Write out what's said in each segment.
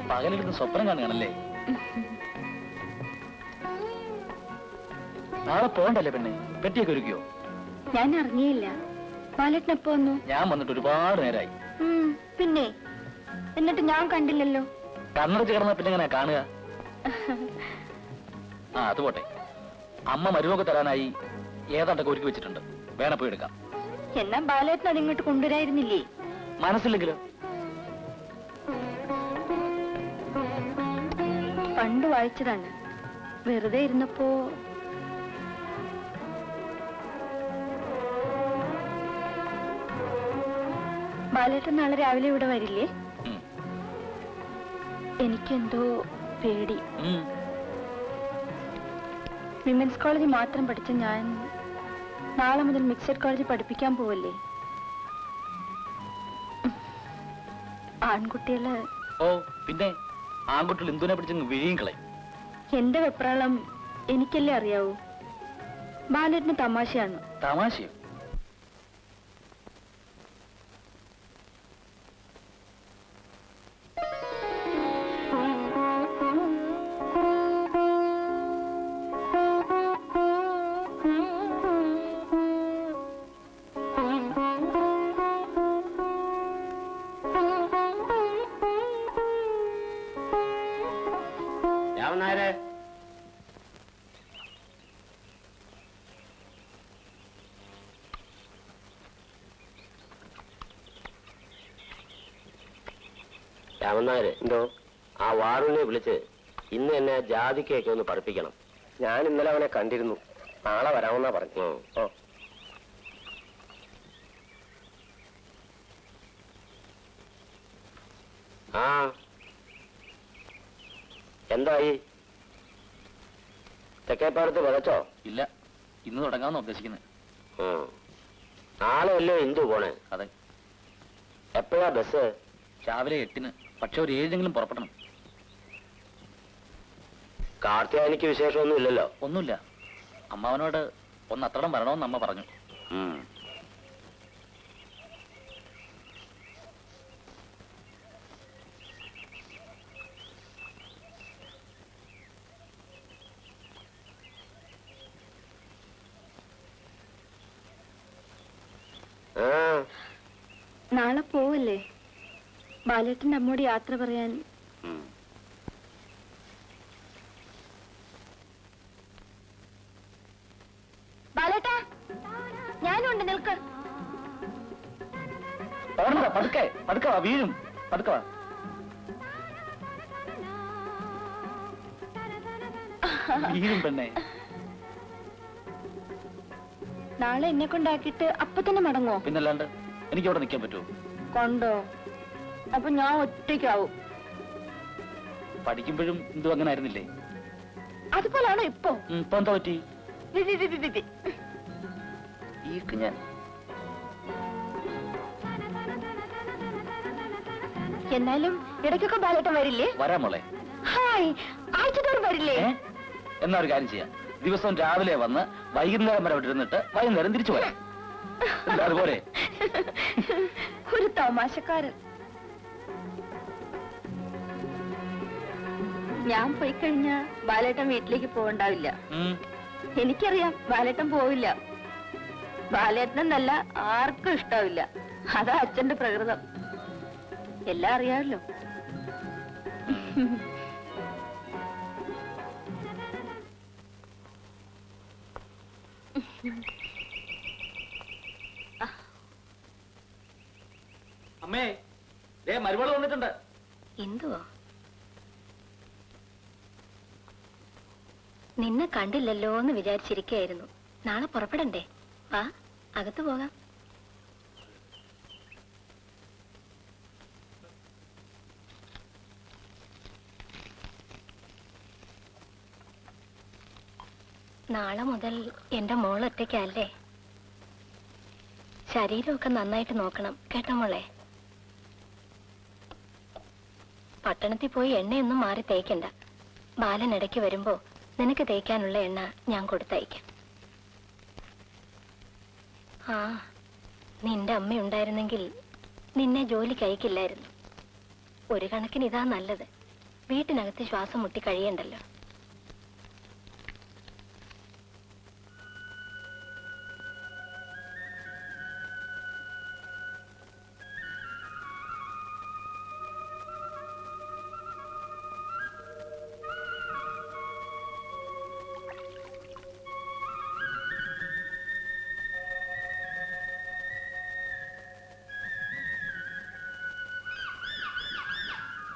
പകലിരുന്ന് സ്വപ്നം കാണുകയാണല്ലേ? നാളെ പോകണ്ടല്ലേ പെണ്ണെ? പെട്ടിയൊക്കെ ഒരുക്കിയോ? ഞാൻ അറിഞ്ഞില്ല. ബാലേട്ടനെപ്പോ വന്നു? ഞാൻ വന്നിട്ട് ഒരുപാട് നേരമായി. പിന്നെ എന്നിട്ട് ഞാൻ കണ്ടില്ലല്ലോ. കണ്ണടച്ച് കിടന്ന പിന്നെ എങ്ങനെ കാണുക? ആ അത് പോട്ടെ. അമ്മ മരുമൊക്കെ തരാനായി ഏതാണ്ടൊക്കെ ഒരുക്കി വെച്ചിട്ടുണ്ട്. വേണ പോയി എടുക്കാം. എന്നാ ബാലേട്ടൻ അതിങ്ങോട്ട് കൊണ്ടുവരായിരുന്നില്ലേ? മനസ്സില്ലെങ്കിലോ? പണ്ട് വായിച്ചതാണ്. വെറുതെ ഇരുന്നപ്പോ ബാലേട്ടൻ നാളെ രാവിലെ ഇവിടെ വരില്ലേ? എനിക്കെന്തോ പേടി. വിമൻസ് കോളേജിൽ മാത്രം പഠിച്ച ഞാൻ നാളെ മുതൽ മിക്സഡ് കോളേജിൽ പഠിപ്പിക്കാൻ പോവല്ലേ? ആൺകുട്ടികള് പിന്നെ ആൺകുട്ടികൾ എന്തിനെ പിടിച്ചങ്ങ് വിഴിയുകളെ. എന്റെ വെപ്രാളം എനിക്കല്ലേ അറിയാവൂ. ബാലേട്ടന് തമാശയാണ്. തമാശയോ? രാമനായര്, എന്തോ ആ വാറുണ്ണിയെ വിളിച്ച് ഇന്ന് എന്നെ ജാതിക്കൊക്കെ ഒന്ന് പഠിപ്പിക്കണം. ഞാൻ ഇന്നലെ അവനെ കണ്ടിരുന്നു. നാളെ വരാമെന്നാ പറഞ്ഞു. ആ എന്തായി? തെക്കേപ്പാടത്ത് വിതച്ചോ? ഇല്ല, ഇന്ന് തുടങ്ങാമെന്ന് ഉദ്ദേശിക്കുന്നത്. നാളെ അല്ലേ ഇന്ദു പോണേ? അതെ. എപ്പോഴാ ബസ്? രാവിലെ 8-ന്. പക്ഷെ ഒരു 7-എങ്കിലും പുറപ്പെടണം. കാർത്തിയാനിക്ക് വിശേഷമൊന്നും ഇല്ലല്ലോ? ഒന്നുമില്ല. അമ്മാവനോട് ഒന്ന് അത്രടം വരണമെന്ന് അമ്മ പറഞ്ഞു. നാളെ പോവല്ലേ? ബാലേട്ടന്റെ അമ്മോട് യാത്ര പറയാൻ. ബാലേട്ടാ, ഞാനുണ്ട്, നിൽക്ക്. പതുക്കെ പതുക്കെ വീഴും. പതുക്കെ. വീഴും പെണ്ണെ. നാളെ എന്നെ കൊണ്ടാക്കിയിട്ട് അപ്പൊ തന്നെ മടങ്ങോ? പിന്നല്ലാണ്ട് എനിക്ക് അവിടെ നിൽക്കാൻ പറ്റുമോ? കൊണ്ടോ? അപ്പൊ ഞാൻ ഒറ്റയ്ക്കാവും. പഠിക്കുമ്പോഴും എന്തോ അങ്ങനെ ആയിരുന്നില്ലേ? അതുപോലാണോ ഇപ്പൊ? ഇപ്പൊ എന്താ പറ്റി? ഞാൻ എന്നാലും ഇടയ്ക്കൊക്കെ ബാലേട്ടൻ വരില്ലേ? വരാം മോളെ. ഹായ്, ആഴ്ചത്തോറും വരില്ലേ? എന്നാ ഒരു കാര്യം ചെയ്യാം. ദിവസവും രാവിലെ വന്ന് വൈകുന്നേരം വരെ അവിടെ ഇരുന്നിട്ട് വൈകുന്നേരം തിരിച്ചു വരാം. അതുപോലെ ഒരു തമാശക്കാരൻ. ഞാൻ പോയി കഴിഞ്ഞാ ബാലേട്ടൻ വീട്ടിലേക്ക് പോകണ്ടാവില്ല. എനിക്കറിയാം ബാലേട്ടൻ പോവില്ല. ബാലേട്ടനെന്നല്ല ആർക്കും ഇഷ്ടാവില്ല. അതാ അച്ഛന്റെ പ്രകൃതം. എല്ലാം അറിയാമല്ലോ. അമ്മേ, മരുമകള് വന്നിട്ടുണ്ട്. എന്തുവാ? നിന്നെ കണ്ടില്ലല്ലോ എന്ന് വിചാരിച്ചിരിക്കുകയായിരുന്നു. നാളെ പുറപ്പെടണ്ടേ? ആ, അകത്ത് പോകാം. നാളെ മുതൽ എന്റെ മോൾ ഒറ്റയ്ക്കല്ലേ? ശരീരമൊക്കെ നന്നായിട്ട് നോക്കണം കേട്ടോ മോളെ. പട്ടണത്തിൽ പോയി എണ്ണയൊന്നും മാറി തേക്കണ്ട. ബാലൻ ഇടയ്ക്ക് വരുമ്പോ നിനക്ക് തേക്കാനുള്ള എണ്ണ ഞാൻ കൊടുത്തയക്കാം. ആ, നിന്റെ അമ്മ ഉണ്ടായിരുന്നെങ്കിൽ നിന്നെ ജോലിക്ക് അയക്കില്ലായിരുന്നു. ഒരു കണക്കിന് ഇതാ നല്ലത്. വീട്ടിനകത്ത് ശ്വാസം മുട്ടി കഴിയണ്ടല്ലോ.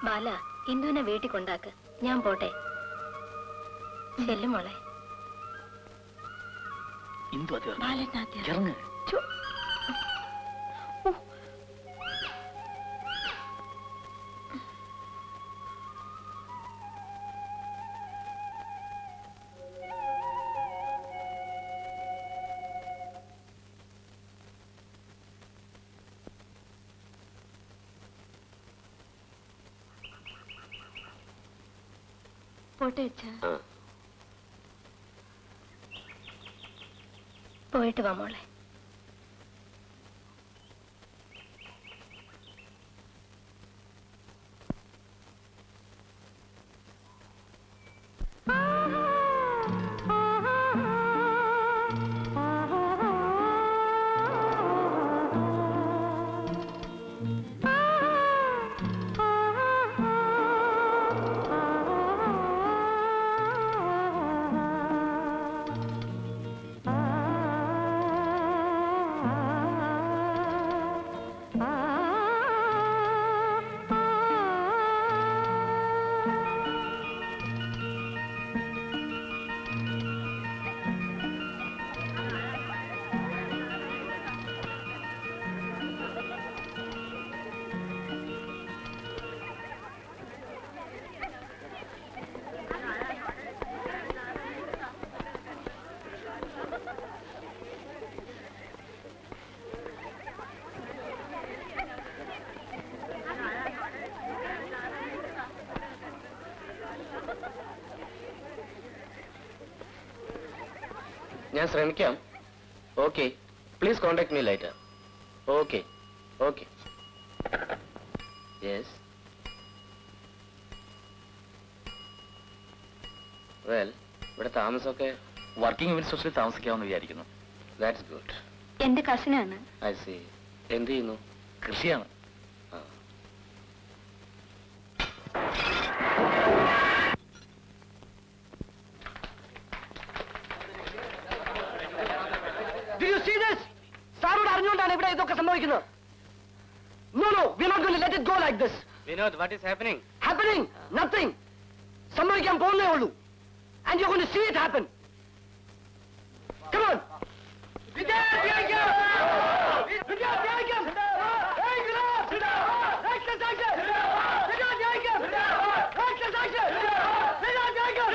ബാല, ഇന്ദുവിനെ വീട്ടിൽ കൊണ്ടാക്ക്. ഞാൻ പോട്ടെ. ചെല്ലും മോളെ. ഇന്ദു അത് ബാലനാദ്യ. ഇറങ്ങ്. പോട്ടെ അച്ഛാ. പോയിട്ട് വാ മോളെ. ഞാൻ ശ്രമിക്കാം. Okay, please contact me later. Okay okay. Yes. Well, ഇവിടെ താമസമൊക്കെ വർക്കിംഗ് വിമൻസ് ഹോസ്റ്റലിൽ താമസിക്കാമെന്ന് വിചാരിക്കുന്നു. That's good. എന്റെ കസിനാണ്. I C. എന്ത് ചെയ്യുന്നു? കൃഷിയാണ്. സാറോട് അറിഞ്ഞുകൊണ്ടാണ് ഇവിടെ ഇതൊക്കെ സംഭവിക്കുന്നത്. No, no, we're not going to let it go like this. Vinod, what is happening? Happening? Nothing. സംഭവിക്കാൻ പോകുന്നേ ഉള്ളൂ. And you're going to see it happen. Come on. വിദ്യാർത്ഥിഐക്യം! വിദ്യാർത്ഥിഐക്യം! Hey, Vinod! Exercise! വിദ്യാർത്ഥിഐക്യം! Exercise! വിദ്യാർത്ഥിഐക്യം!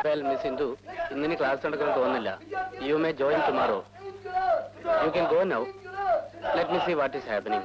Well, Miss Hindu, ഇന്നിനി class നടക്കുമെന്ന് തോന്നുന്നില്ല. You may join tomorrow. You can go now. Let me see what is happening.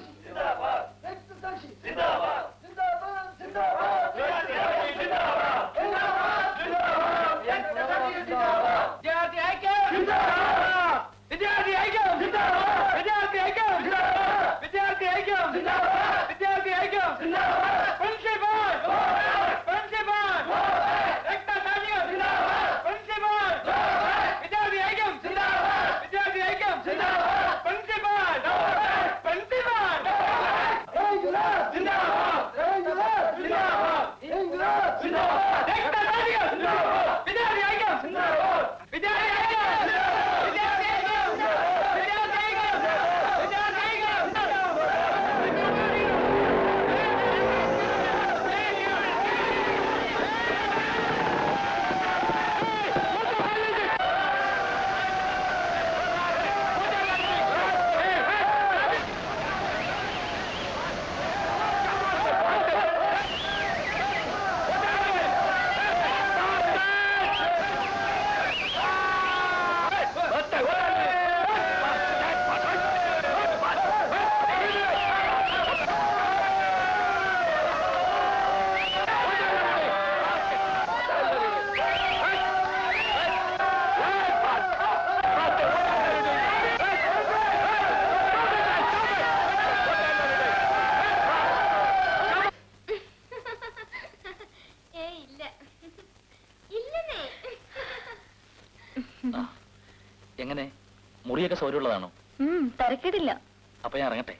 എങ്ങനെ മുറിയൊക്കെ സൗകര്യമുള്ളതാണോ? തിരക്കിടില്ല. അപ്പൊ ഞാൻ ഇറങ്ങട്ടെ.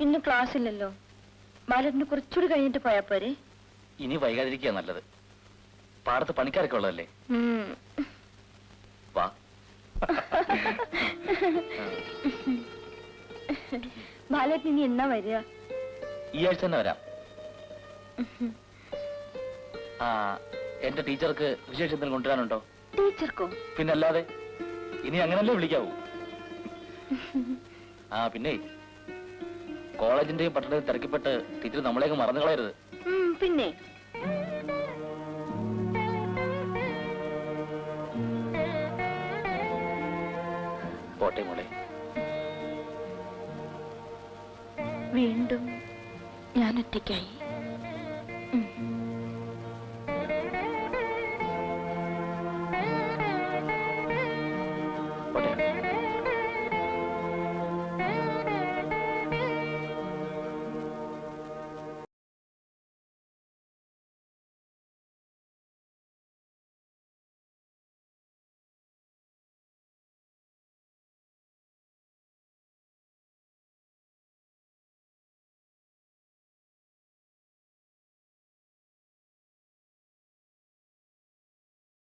ഇന്ന് ക്ലാസ് ഇല്ലല്ലോ. ബാലറ്റിന് കുറച്ചുകൂടി കഴിഞ്ഞിട്ട് പോയാ പോരെ? ഇനി വൈകാതിരിക്കുക നല്ലത്. പാടത്ത് പണിക്കാരൊക്കെ ഉള്ളതല്ലേ. വാ. ബാലറ്റിന് ഇനി എന്നാ വരിക? ഈ ആഴ്ച തന്നെ വരാം. ആ, എന്റെ ടീച്ചർക്ക് വിശേഷം എന്തെങ്കിലും കൊണ്ടുവരാനുണ്ടോ? ടീച്ചർക്കോ? പിന്നല്ലാതെ, ഇനി അങ്ങനല്ലേ വിളിക്കാവൂ. ആ പിന്നെ കോളേജിന്റെയും പട്ടണത്തിൽ തിരക്കിപ്പെട്ട് ടീച്ചർ നമ്മളെയൊക്കെ മറന്നു കളയരുത്. പിന്നെ പോട്ടെ മോളെ. വീണ്ടും ഞാൻ ഒറ്റയ്ക്കായി.